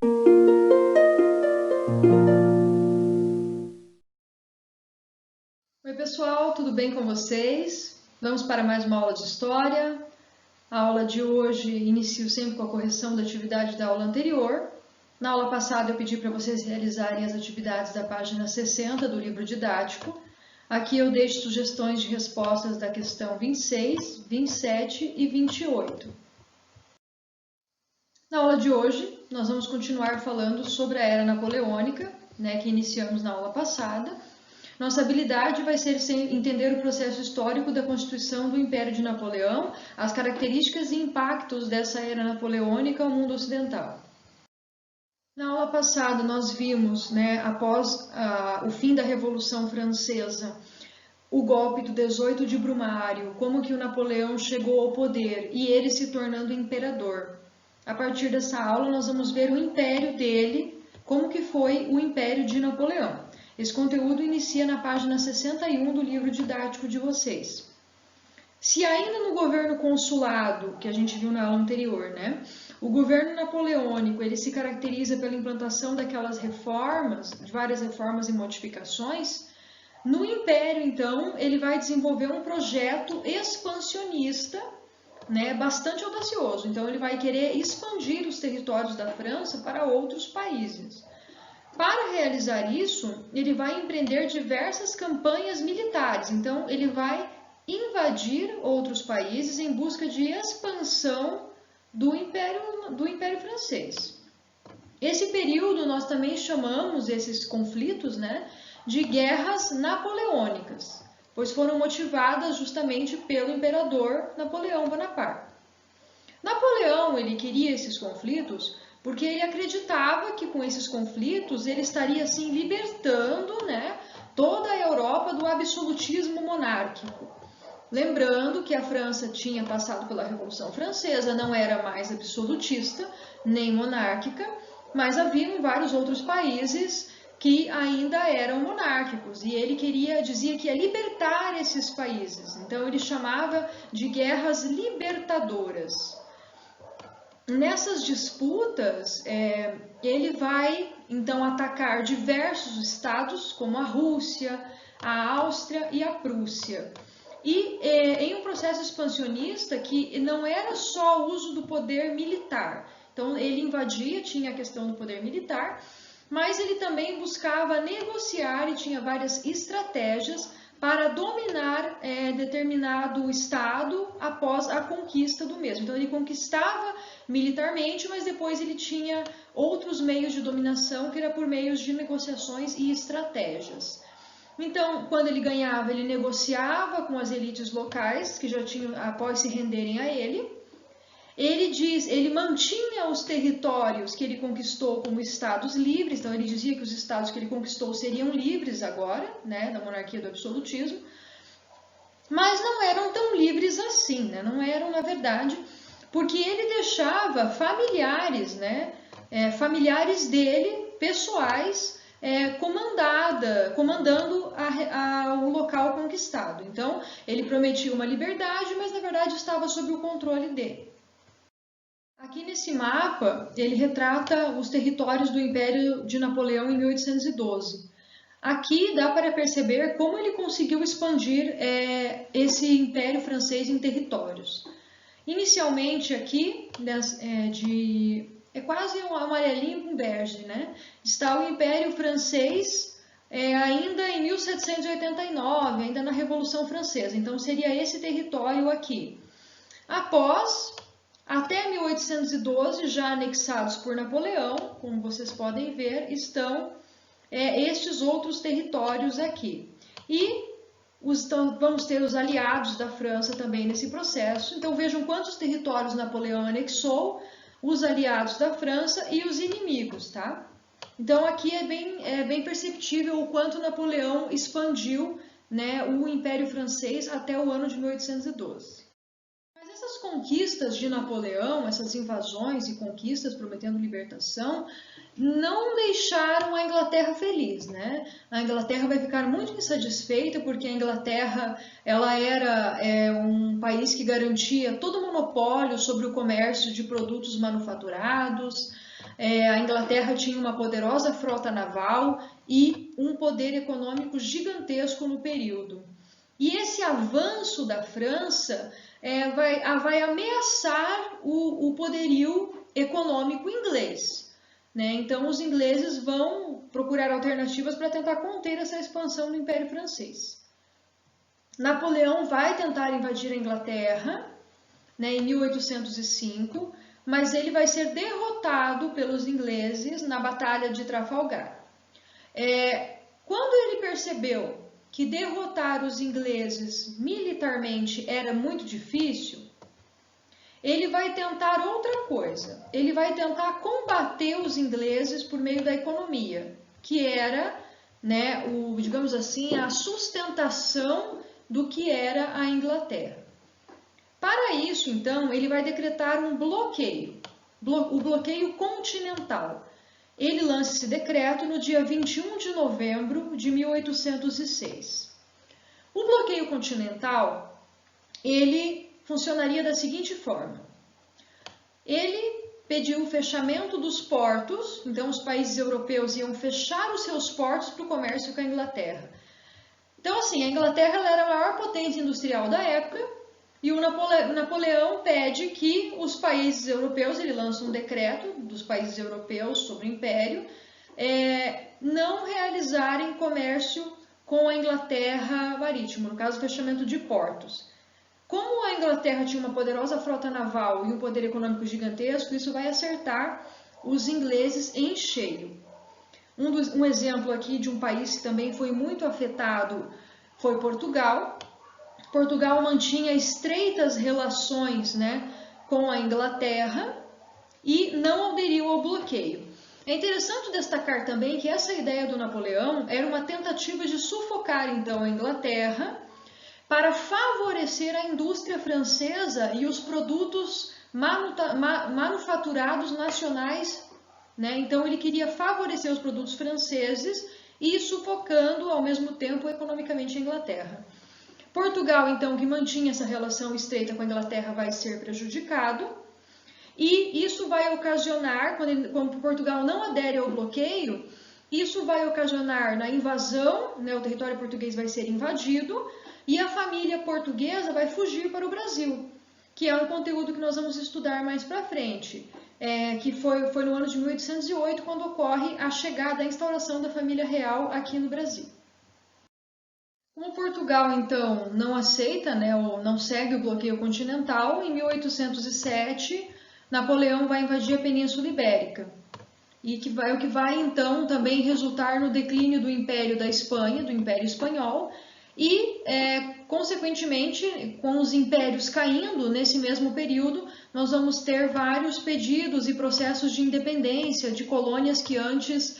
Oi pessoal, tudo bem com vocês? Vamos para mais uma aula de História. A aula de hoje inicio sempre com a correção da atividade da aula anterior. Na aula passada eu pedi para vocês realizarem as atividades da página 60 do livro didático. Aqui eu deixo sugestões de respostas da questão 26, 27 e 28. Na aula de hoje nós vamos continuar falando sobre a Era Napoleônica, que iniciamos na aula passada. Nossa habilidade vai ser entender o processo histórico da constituição do Império de Napoleão, as características e impactos dessa era napoleônica ao mundo ocidental. Na aula passada nós vimos, após o fim da Revolução Francesa, o golpe do 18 de Brumário, como que o Napoleão chegou ao poder e ele se tornando imperador. A partir dessa aula nós vamos ver o império dele, como que foi o Império de Napoleão. Esse conteúdo inicia na página 61 do livro didático de vocês. Se ainda no governo consulado, que a gente viu na aula anterior, o governo napoleônico ele se caracteriza pela implantação daquelas reformas, de várias reformas e modificações, no Império, então, ele vai desenvolver um projeto expansionista, bastante audacioso. Então, ele vai querer expandir os territórios da França para outros países. Para realizar isso, ele vai empreender diversas campanhas militares. Então, ele vai invadir outros países em busca de expansão do Império Francês. Esse período nós também chamamos esses conflitos, de guerras napoleônicas, pois foram motivadas justamente pelo imperador Napoleão Bonaparte. Napoleão ele queria esses conflitos porque ele acreditava que com esses conflitos ele estaria assim libertando, toda a Europa do absolutismo monárquico. Lembrando que a França tinha passado pela Revolução Francesa, não era mais absolutista nem monárquica, mas havia vários outros países que ainda eram monárquicos e ele dizia que ia libertar esses países. Então ele chamava de guerras libertadoras. Nessas disputas, ele vai então atacar diversos estados, como a Rússia, a Áustria e a Prússia. E em um processo expansionista que não era só o uso do poder militar. Então ele invadia, tinha a questão do poder militar, mas ele também buscava negociar e tinha várias estratégias para dominar determinado estado após a conquista do mesmo. Então ele conquistava militarmente, mas depois ele tinha outros meios de dominação, que era por meios de negociações e estratégias. Então, quando ele ganhava, ele negociava com as elites locais, que já tinham, após se renderem a ele. Ele mantinha os territórios que ele conquistou como estados livres, então ele dizia que os estados que ele conquistou seriam livres agora, da monarquia do absolutismo, mas não eram tão livres assim, não eram na verdade, porque ele deixava familiares, familiares dele, pessoais, comandando o local conquistado. Então, ele prometia uma liberdade, mas na verdade estava sob o controle dele. Aqui nesse mapa, ele retrata os territórios do Império de Napoleão em 1812. Aqui dá para perceber como ele conseguiu expandir esse Império francês em territórios. Inicialmente aqui, é quase um amarelinho com bege, está o Império Francês ainda em 1789, ainda na Revolução Francesa. Então seria esse território aqui. Até 1812, já anexados por Napoleão, como vocês podem ver, estão estes outros territórios aqui. E vamos ter os aliados da França também nesse processo. Então vejam quantos territórios Napoleão anexou, os aliados da França e os inimigos, tá? Então aqui é bem perceptível o quanto Napoleão expandiu, o Império Francês até o ano de 1812. Essas conquistas de Napoleão, essas invasões e conquistas prometendo libertação, não deixaram a Inglaterra feliz, A Inglaterra vai ficar muito insatisfeita porque a Inglaterra ela era um país que garantia todo o monopólio sobre o comércio de produtos manufaturados. A Inglaterra tinha uma poderosa frota naval e um poder econômico gigantesco no período. E esse avanço da França vai ameaçar o poderio econômico inglês, né? Então, os ingleses vão procurar alternativas para tentar conter essa expansão do Império Francês. Napoleão vai tentar invadir a Inglaterra, né, em 1805, mas ele vai ser derrotado pelos ingleses na Batalha de Trafalgar. Quando ele percebeu que derrotar os ingleses militarmente era muito difícil, ele vai tentar outra coisa. Ele vai tentar combater os ingleses por meio da economia, que era, né, digamos assim, a sustentação do que era a Inglaterra. Para isso, então, ele vai decretar um bloqueio, o bloqueio continental. Ele lança esse decreto no dia 21 de novembro de 1806. O bloqueio continental, ele funcionaria da seguinte forma. Ele pediu o fechamento dos portos, então os países europeus iam fechar os seus portos para o comércio com a Inglaterra. Então, assim, a Inglaterra ela era a maior potência industrial da época e o Napoleão pede que os países europeus, ele lança um decreto dos países europeus sobre o Império, não realizarem comércio com a Inglaterra marítimo, no caso, fechamento de portos. Como a Inglaterra tinha uma poderosa frota naval e um poder econômico gigantesco, isso vai acertar os ingleses em cheio. Um exemplo aqui de um país que também foi muito afetado foi Portugal. Portugal mantinha estreitas relações, né, com a Inglaterra e não aderiu ao bloqueio. É interessante destacar também que essa ideia do Napoleão era uma tentativa de sufocar então a Inglaterra para favorecer a indústria francesa e os produtos manufaturados nacionais, né? Então ele queria favorecer os produtos franceses e sufocando ao mesmo tempo economicamente a Inglaterra. Portugal, então, que mantinha essa relação estreita com a Inglaterra, vai ser prejudicado e isso vai ocasionar, quando Portugal não adere ao bloqueio, isso vai ocasionar na invasão, né, o território português vai ser invadido e a família portuguesa vai fugir para o Brasil, que é um conteúdo que nós vamos estudar mais para frente, que foi no ano de 1808, quando ocorre a chegada, a instauração da família real aqui no Brasil. Como Portugal, então, não aceita, né, ou não segue o bloqueio continental, em 1807, Napoleão vai invadir a Península Ibérica, e o que vai, então, também resultar no declínio do Império da Espanha, do Império Espanhol, e, consequentemente, com os impérios caindo nesse mesmo período, nós vamos ter vários pedidos e processos de independência de colônias que antes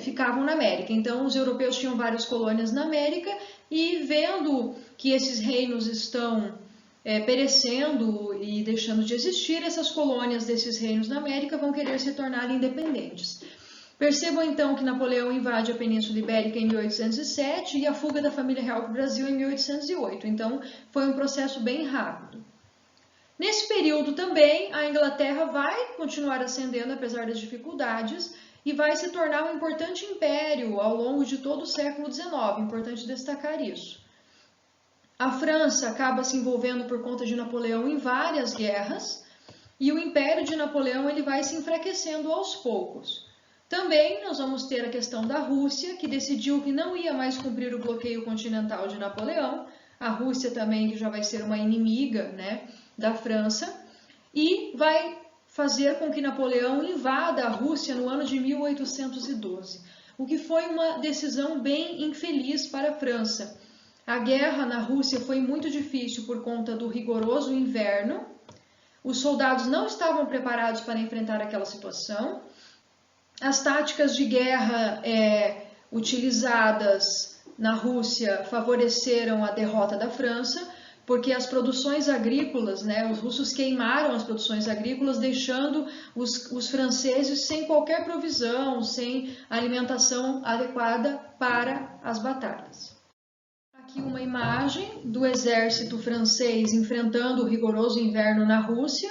ficavam na América. Então, os europeus tinham várias colônias na América e vendo que esses reinos estão perecendo e deixando de existir, essas colônias desses reinos na América vão querer se tornar independentes. Percebam então que Napoleão invade a Península Ibérica em 1807 e a fuga da família real para o Brasil em 1808. Então, foi um processo bem rápido. Nesse período também, a Inglaterra vai continuar ascendendo apesar das dificuldades e vai se tornar um importante império ao longo de todo o século XIX, importante destacar isso. A França acaba se envolvendo por conta de Napoleão em várias guerras e o Império de Napoleão ele vai se enfraquecendo aos poucos. Também nós vamos ter a questão da Rússia, que decidiu que não ia mais cumprir o bloqueio continental de Napoleão, a Rússia também que já vai ser uma inimiga, né, da França, e vai fazer com que Napoleão invada a Rússia no ano de 1812, o que foi uma decisão bem infeliz para a França. A guerra na Rússia foi muito difícil por conta do rigoroso inverno, os soldados não estavam preparados para enfrentar aquela situação, as táticas de guerra utilizadas na Rússia favoreceram a derrota da França, porque as produções agrícolas, né, os russos queimaram as produções agrícolas, deixando os franceses sem qualquer provisão, sem alimentação adequada para as batalhas. Aqui uma imagem do exército francês enfrentando o rigoroso inverno na Rússia.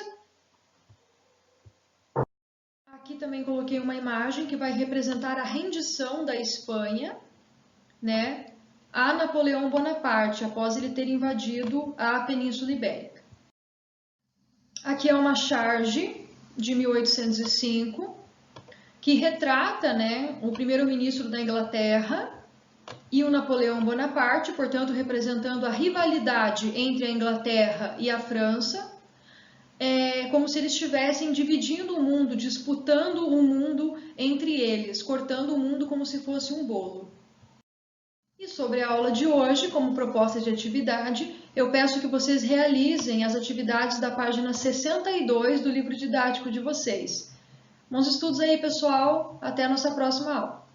também coloquei uma imagem que vai representar a rendição da Espanha, né, a Napoleão Bonaparte, após ele ter invadido a Península Ibérica. Aqui é uma charge de 1805, que retrata, né, o primeiro-ministro da Inglaterra e o Napoleão Bonaparte, portanto, representando a rivalidade entre a Inglaterra e a França, como se eles estivessem dividindo o mundo, disputando o mundo entre eles, cortando o mundo como se fosse um bolo. E sobre a aula de hoje, como proposta de atividade, eu peço que vocês realizem as atividades da página 62 do livro didático de vocês. Bons estudos aí, pessoal! Até a nossa próxima aula!